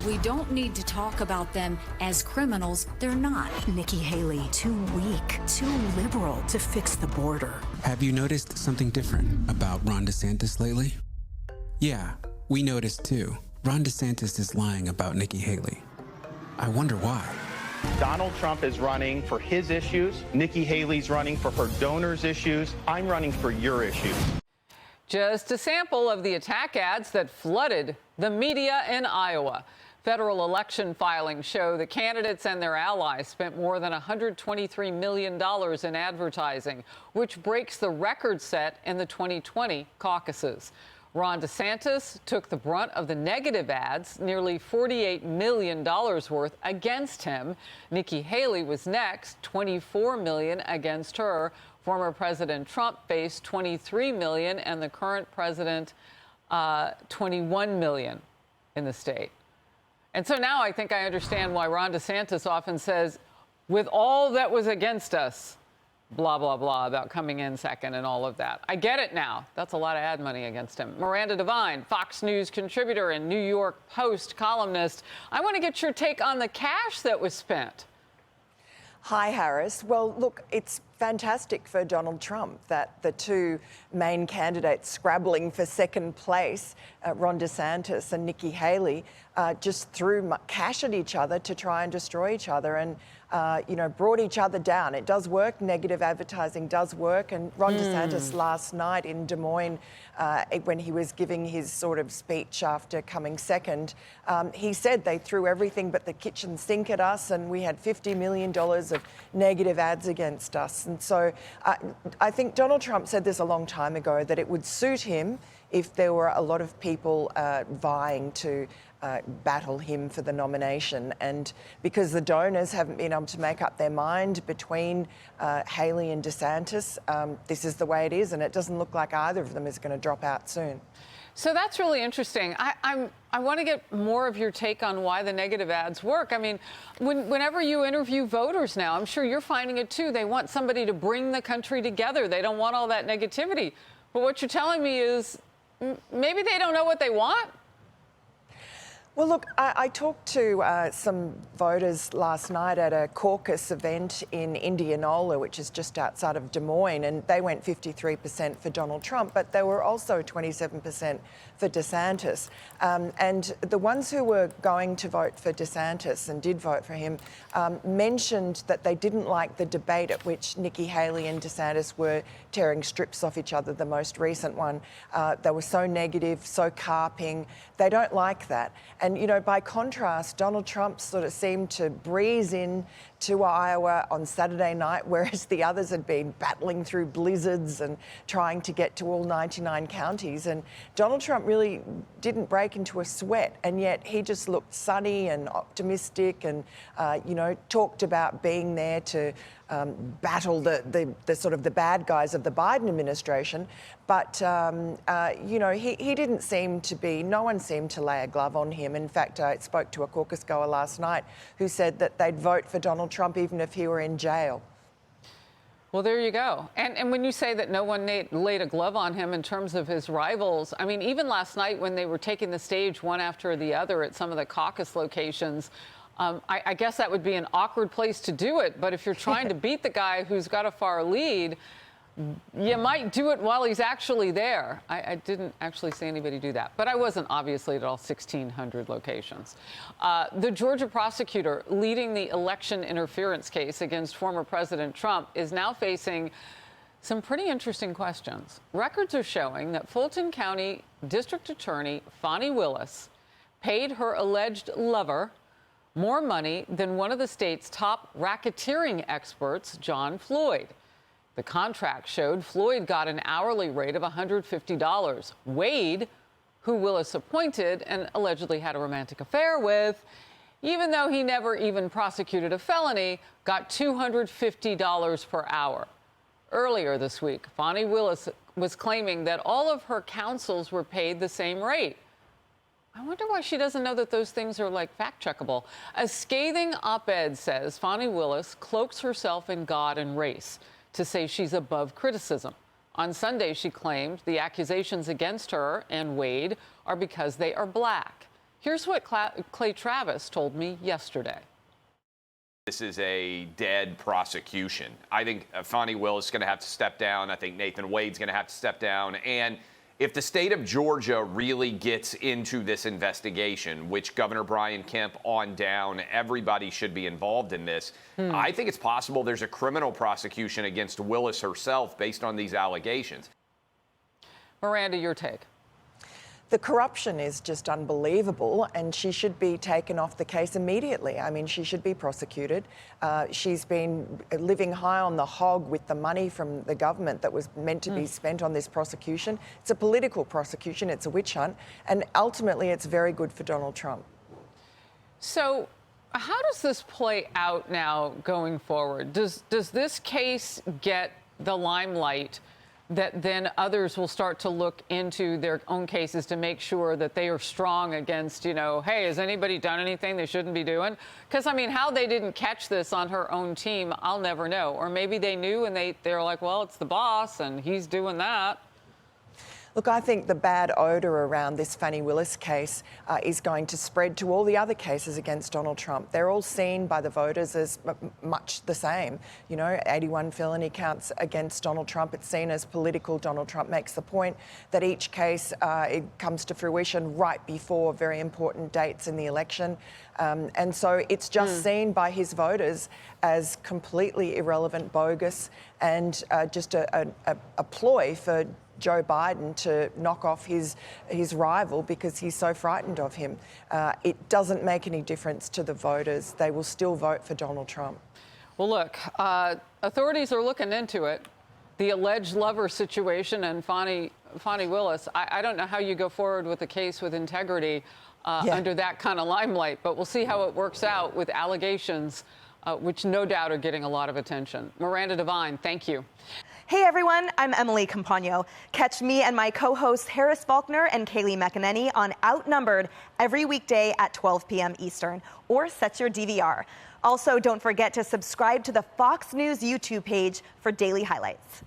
We don't need to talk about them as criminals. They're not. Nikki Haley, too weak, too liberal to fix the border. Have you noticed something different about Ron DeSantis lately? Yeah, we noticed too. Ron DeSantis is lying about Nikki Haley. I wonder why. Donald Trump is running for his issues. Nikki Haley's running for her donors' issues. I'm running for your issues. Just a sample of the attack ads that flooded the media in Iowa. Federal election filings show the candidates and their allies spent more than $123 million in advertising, which breaks the record set in the 2020 caucuses. Ron DeSantis took the brunt of the negative ads, nearly $48 million worth against him. Nikki Haley was next, $24 million against her. Former President Trump faced $23 million, and the current president, $21 million in the state. And so now I think I understand why Ron DeSantis often says, with all that was against us, blah, blah, blah, about coming in second and all of that. I get it now. That's a lot of ad money against him. Miranda Devine, Fox News contributor and New York Post columnist. I want to get your take on the cash that was spent. Hi, Harris. Well, look, it's fantastic for Donald Trump that the two main candidates scrabbling for second place, Ron DeSantis and Nikki Haley, just threw cash at each other to try and destroy each other and, brought each other down. It does work. Negative advertising does work. And Ron DeSantis last night in Des Moines, when he was giving his sort of speech after coming second, he said they threw everything but the kitchen sink at us and we had $50 million of negative ads against us. And so I think Donald Trump said this a long time ago, that it would suit him if there were a lot of people vying to battle him for the nomination. And because the donors haven't been able to make up their mind between Haley and DeSantis, this is the way it is, and it doesn't look like either of them is going to drop out soon. So that's really interesting. I want to get more of your take on why the negative ads work. I mean, whenever you interview voters now, I'm sure you're finding it too. They want somebody to bring the country together. They don't want all that negativity. But what you're telling me is maybe they don't know what they want. Well, look, I talked to some voters last night at a caucus event in Indianola, which is just outside of Des Moines, and they went 53% for Donald Trump, but they were also 27% for DeSantis. And the ones who were going to vote for DeSantis and did vote for him mentioned that they didn't like the debate at which Nikki Haley and DeSantis were tearing strips off each other, the most recent one. They were so negative, so carping. They don't like that. And, by contrast, Donald Trump sort of seemed to breeze in to Iowa on Saturday night, whereas the others had been battling through blizzards and trying to get to all 99 counties. And Donald Trump really didn't break into a sweat, and yet he just looked sunny and optimistic and, talked about being there to battle the sort of the bad guys of the Biden administration. But, he didn't seem to be, no one seemed to lay a glove on him. In fact, I spoke to a caucus goer last night who said that they'd vote for Donald Trump even if he were in jail. Well, there you go. And when you say that no one laid a glove on him in terms of his rivals, I mean, even last night when they were taking the stage one after the other at some of the caucus locations, I guess that would be an awkward place to do it. But if you're trying to beat the guy who's got a far lead, you might do it while he's actually there. I didn't actually see anybody do that, but I wasn't obviously at all 1,600 locations. The Georgia prosecutor leading the election interference case against former President Trump is now facing some pretty interesting questions. Records are showing that Fulton County District Attorney Fani Willis paid her alleged lover more money than one of the state's top racketeering experts, John Floyd. The contract showed Floyd got an hourly rate of $150. Wade, who Willis appointed and allegedly had a romantic affair with, even though he never even prosecuted a felony, got $250 per hour. Earlier this week, Fani Willis was claiming that all of her counsels were paid the same rate. I wonder why she doesn't know that those things are, like, fact-checkable. A scathing op-ed says Fani Willis cloaks herself in God and race to say she's above criticism. On Sunday, she claimed the accusations against her and Wade are because they are black. Here's what Clay Travis told me yesterday. This is a dead prosecution. I think Fani Willis is going to have to step down. I think Nathan Wade's going to have to step down. And if the state of Georgia really gets into this investigation, which Governor Brian Kemp on down, everybody should be involved in this. I think it's possible there's a criminal prosecution against Willis herself based on these allegations. Miranda, your take. The corruption is just unbelievable, and she should be taken off the case immediately. I mean, she should be prosecuted. She's been living high on the hog with the money from the government that was meant to be spent on this prosecution. It's a political prosecution. It's a witch hunt. And ultimately, it's very good for Donald Trump. So how does this play out now going forward? Does this case get the limelight that then others will start to look into their own cases to make sure that they are strong against, you know, hey, has anybody done anything they shouldn't be doing? Because, I mean, how they didn't catch this on her own team, I'll never know. Or maybe they knew and they're like, well, it's the boss and he's doing that. Look, I think the bad odour around this Fani Willis case is going to spread to all the other cases against Donald Trump. They're all seen by the voters as much the same. You know, 81 felony counts against Donald Trump. It's seen as political. Donald Trump makes the point that each case it comes to fruition right before very important dates in the election. And so it's just seen by his voters as completely irrelevant, bogus, and just a ploy for Joe Biden to knock off his rival because he's so frightened of him. It doesn't make any difference to the voters. They will still vote for Donald Trump. Well, look, authorities are looking into it. The alleged lover situation and Fani Willis, I don't know how you go forward with a case with integrity under that kind of limelight, but we'll see how it works out with allegations, which no doubt are getting a lot of attention. Miranda Devine, thank you. Hey everyone, I'm Emily Campagno. Catch me and my co-hosts Harris Faulkner and Kaylee McEnany on Outnumbered every weekday at 12 p.m. Eastern, or set your DVR. Also, don't forget to subscribe to the Fox News YouTube page for daily highlights.